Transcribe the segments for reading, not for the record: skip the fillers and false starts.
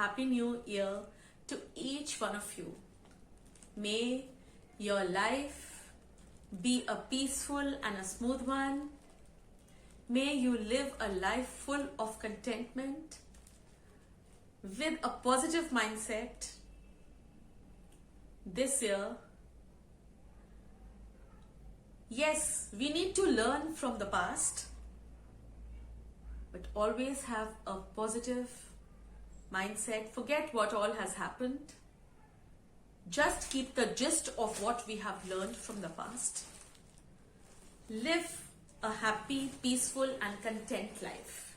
Happy New Year to each one of you. May your life be a peaceful and a smooth one. May you live a life full of contentment with a positive mindset this year. Yes, we need to learn from the past, but always have a positive mindset. Forget what all has happened. Just keep the gist of what we have learned from the past. Live a happy, peaceful and content life.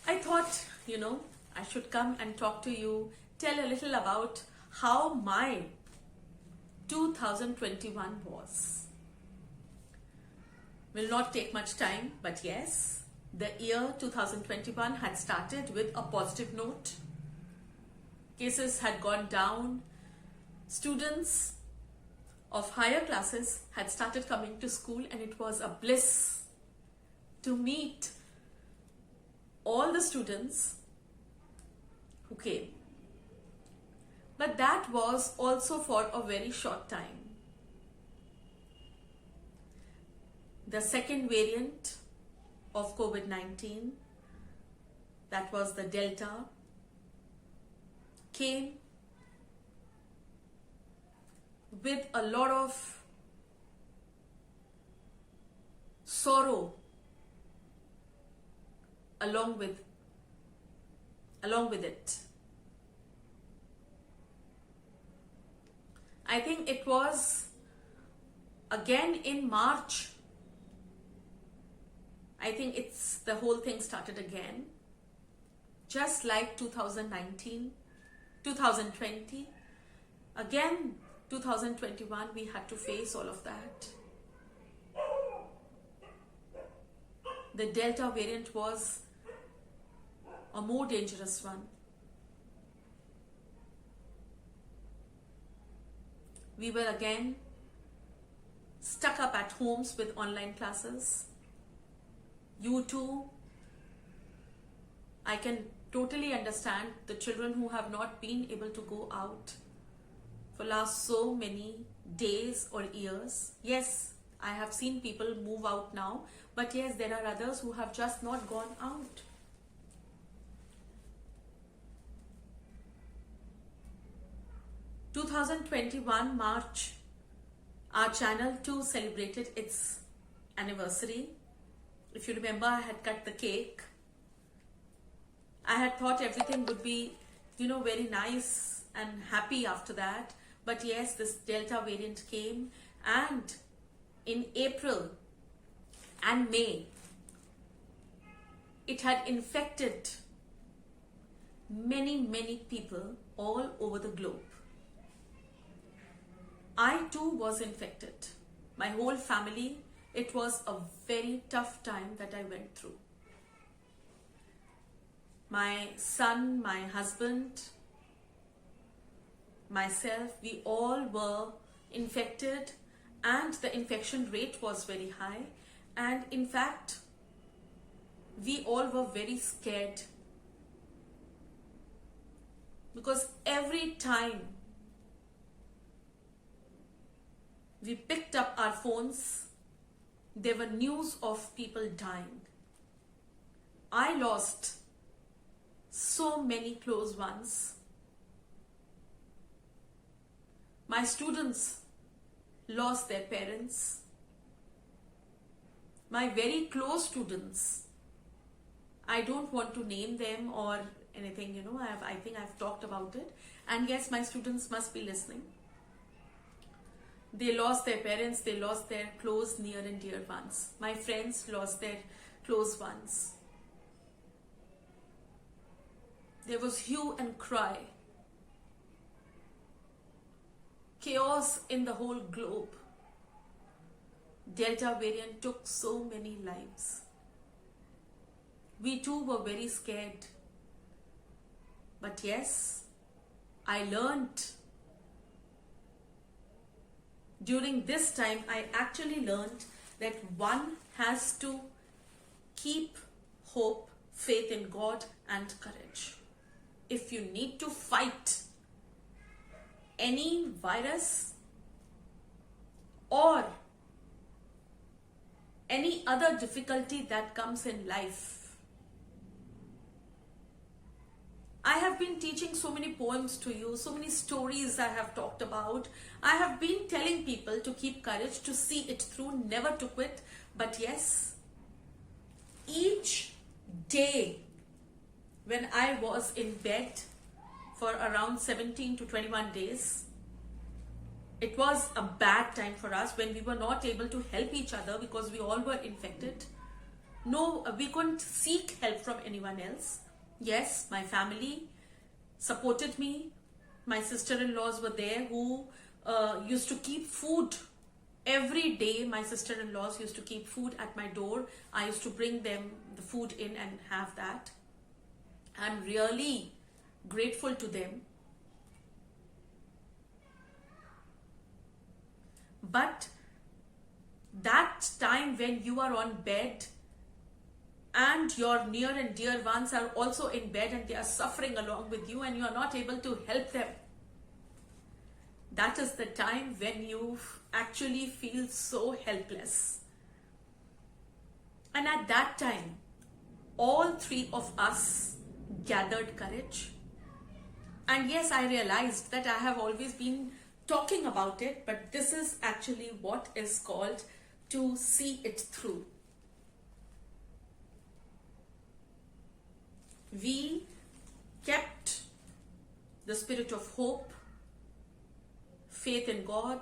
I thought, I should come and talk to you, tell a little about how my 2021 was. Will not take much time, but yes, the year 2021 had started with a positive note. Cases had gone down. Students of higher classes had started coming to school, and it was a bliss to meet all the students who came. But that was also for a very short time. The second variant of COVID-19, that was the Delta, came with a lot of sorrow along with it. I think it was again in March. I think the whole thing started again. Just like 2019, 2020, again 2021 we had to face all of that. The Delta variant was a more dangerous one. We were again stuck up at homes with online classes. You too, I can totally understand the children who have not been able to go out for last so many days or years. Yes, I have seen people move out now, but yes, there are others who have just not gone out. In 2021 March, our channel too celebrated its anniversary. If you remember, I had cut the cake. I had thought everything would be, very nice and happy after that. But yes, this Delta variant came, and in April and May, it had infected many, many people all over the globe. I too was infected. My whole family. It was a very tough time that I went through. My son, my husband, myself, we all were infected, and the infection rate was very high. And in fact, we all were very scared, because every time we picked up our phones, there were news of people dying. I lost so many close ones. My students lost their parents. My very close students, I don't want to name them or anything, I think I've talked about it. And yes, my students must be listening. They lost their parents, they lost their close, near and dear ones. My friends lost their close ones. There was hue and cry. Chaos in the whole globe. Delta variant took so many lives. We too were very scared. But yes, I learned. During this time, I actually learned that one has to keep hope faith in God, and courage. If you need to fight any virus or any other difficulty that comes in life, I have been teaching so many poems to you, so many stories I have talked about. I have been telling people to keep courage, to see it through, never to quit. But yes, each day when I was in bed for around 17 to 21 days, it was a bad time for us when we were not able to help each other because we all were infected. No, we couldn't seek help from anyone else. Yes, my family supported me. My sister-in-laws were there who used to keep food. Every day my sister-in-laws used to keep food at my door. I used to bring them the food in and have that. I'm really grateful to them. But that time when you are on bed and your near and dear ones are also in bed and they are suffering along with you and you are not able to help them, that is the time when you actually feel so helpless. And at that time, all three of us gathered courage. And yes, I realized that I have always been talking about it, but this is actually what is called to see it through. We kept the spirit of hope, faith in God,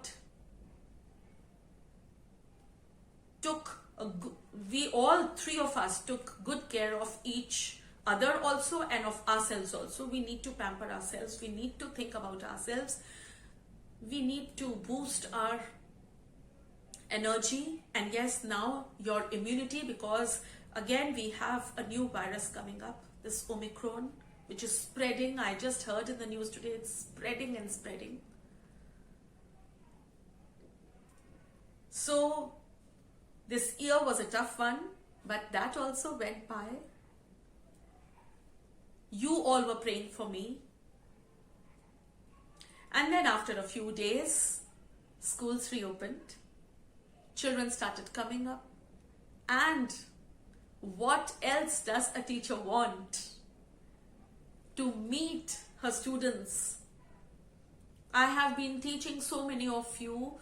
we all three of us took good care of each other also and of ourselves also. We need to pamper ourselves. We need to think about ourselves. We need to boost our energy and yes, now your immunity, because again we have a new virus coming up, this Omicron, which is spreading. I just heard in the news today, it's spreading and spreading. So this year was a tough one, but that also went by. You all were praying for me. And then after a few days, schools reopened. Children started coming up. And what else does a teacher want? To meet her students. I have been teaching so many of you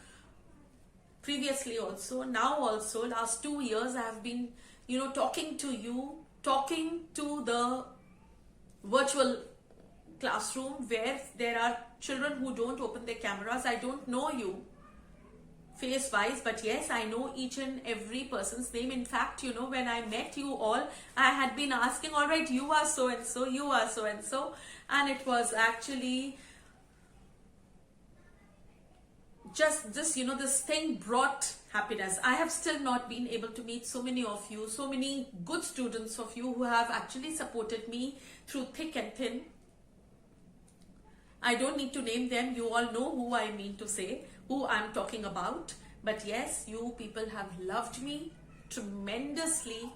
previously also, now also, last 2 years I have been, talking to you, talking to the virtual classroom where there are children who don't open their cameras. I don't know you face wise, but yes, I know each and every person's name. In fact, when I met you all, I had been asking, all right, you are so and so, you are so and so, and it was actually just this, this thing brought happiness. I have still not been able to meet so many of you, so many good students of you who have actually supported me through thick and thin. I don't need to name them. You all know who I mean to say, who I'm talking about. But yes, you people have loved me tremendously.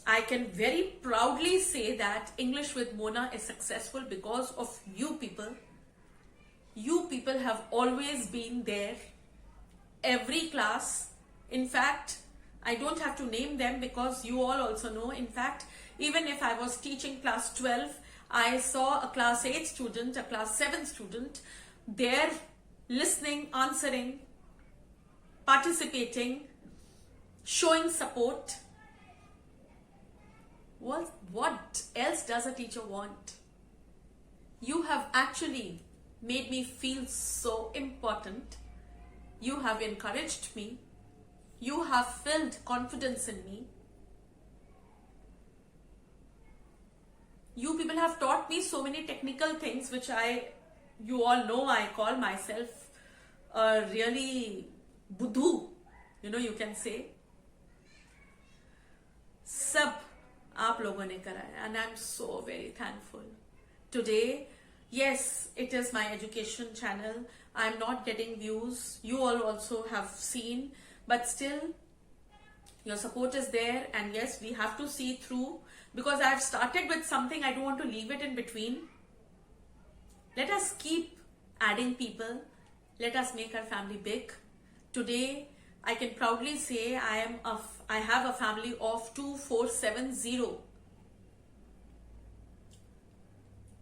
I can very proudly say that English with Mona is successful because of you people. You people have always been there. Every class. In fact, I don't have to name them because you all also know. In fact, even if I was teaching class 12, I saw a class 8 student, a class 7 student there listening, answering, participating, showing support. What else does a teacher want? You have actually made me feel so important. You have encouraged me. You have filled confidence in me. You people have taught me so many technical things which you all know I call myself a really buddhu, you can say. Sab aap logon ne karaya, and I'm so very thankful. Today, yes, it is my education channel. I'm not getting views. You all also have seen, but still, Your support is there, and yes, we have to see through, because I've started with something, I don't want to leave it in between. Let us keep adding people. Let us make our family big. Today, I can proudly say I have a family of 2470.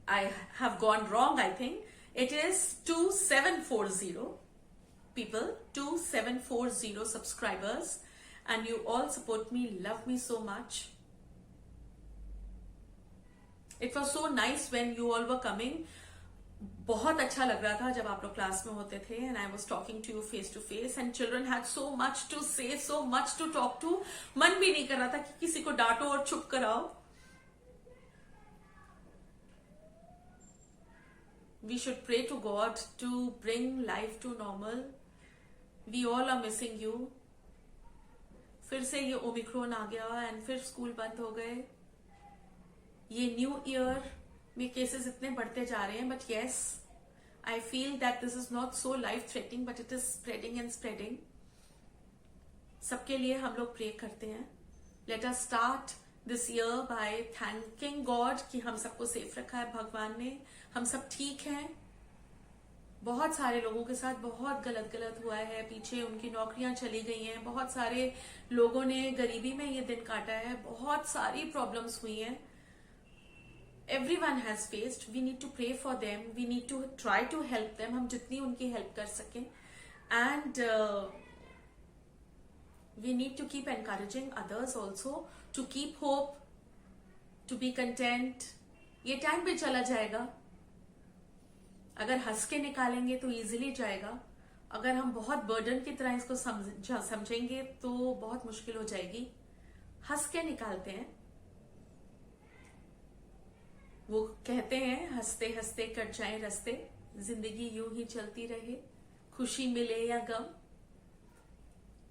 I have gone wrong, I think. It is 2740 people, 2740 subscribers, and you all support me, love me so much. It was so nice when you all were coming. बहुत अच्छा लग रहा था जब आप लोग class में होते थे, and I was talking to you face to face, and children had so much to say, so much to talk to. मन भी नहीं कर रहा था कि किसी को डांटो और चुप कराओ. We should pray to God to bring life to normal. We all are missing you. फिर से ये ओमिक्रॉन आ गया एंड फिर स्कूल बंद हो गए. ये न्यू ईयर में केसेस इतने बढ़ते जा रहे हैं, but yes, I feel that this is not so life threatening, but it is spreading and spreading. सबके लिए हम लोग प्रे करते हैं. Let us start this year by thanking God कि हम सबको सेफ रखा है भगवान ने, हम सब ठीक हैं. बहुत सारे लोगों के साथ बहुत गलत हुआ है, पीछे उनकी नौकरियां चली गई हैं, बहुत सारे लोगों ने गरीबी में ये दिन काटा है, बहुत सारी प्रॉब्लम्स हुई हैं. Everyone has faced. We need to pray for them. We need to try to help them. हम जितनी उनकी हेल्प कर सकें. And we need to keep encouraging others also to keep hope, to be content. ये time भी चला जाएगा. अगर हंस के निकालेंगे तो इजीली जाएगा. अगर हम बहुत बर्डन की तरह इसको समझेंगे तो बहुत मुश्किल हो जाएगी. हंस के निकालते हैं. वो कहते हैं हंसते हंसते कट जाए रास्ते, जिंदगी यूं ही चलती रहे, खुशी मिले या गम.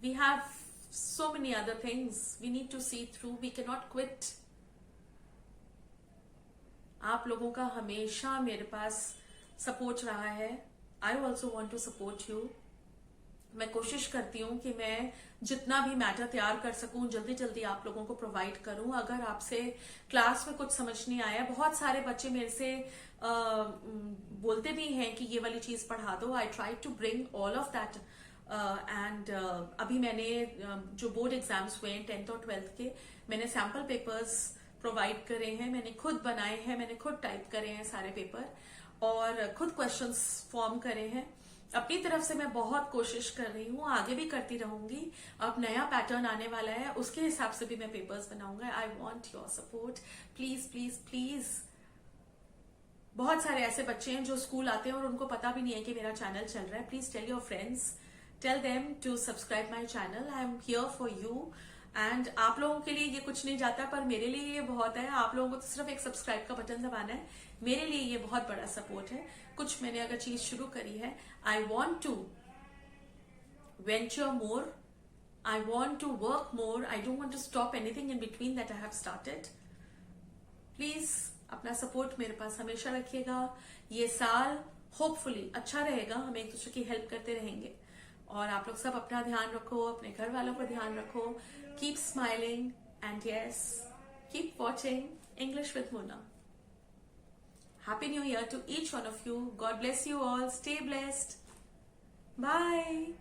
We have so many other things we need to see through. We cannot quit. आप लोगों का हमेशा मेरे पास सपोर्ट रहा है. I also want to support you. मैं कोशिश करती हूँ कि मैं जितना भी मैटर तैयार कर सकूं जल्दी जल्दी आप लोगों को प्रोवाइड करूं. अगर आपसे क्लास में कुछ समझ नहीं आया, बहुत सारे बच्चे मेरे से बोलते भी हैं कि ये वाली चीज पढ़ा दो. I try to bring all of that and अभी मैंने जो बोर्ड एग्जाम्स हुए हैं 10th और 12th के, मैंने सैम्पल पेपर्स प्रोवाइड करे हैं, मैंने खुद बनाए हैं, मैंने खुद टाइप करे हैं सारे पेपर, और खुद क्वेश्चंस फॉर्म करे हैं. अपनी तरफ से मैं बहुत कोशिश कर रही हूँ, आगे भी करती रहूंगी. अब नया पैटर्न आने वाला है, उसके हिसाब से भी मैं पेपर्स बनाऊंगा. I want your support, please please please. बहुत सारे ऐसे बच्चे हैं जो स्कूल आते हैं और उनको पता भी नहीं है कि मेरा चैनल चल रहा है. Please tell your friends, tell them to subscribe my channel. I am here for you. And आप लोगों के लिए ये कुछ नहीं जाता, पर मेरे लिए ये बहुत है. आप लोगों को तो सिर्फ एक सब्सक्राइब का बटन दबाना है. मेरे लिए ये बहुत बड़ा सपोर्ट है. कुछ मैंने अगर चीज शुरू करी है, I want to venture more, I want to work more. I don't want to stop anything in between that I have started. Please अपना सपोर्ट मेरे पास हमेशा रखिएगा. ये साल होपफुली अच्छा रहेगा. हम एक दूसरे की हेल्प करते रहेंगे. और आप लोग सब अपना ध्यान रखो, अपने घर वालों का ध्यान रखो. Keep smiling and yes, keep watching English with Mona. Happy New Year to each one of you. God bless you all. Stay blessed. Bye.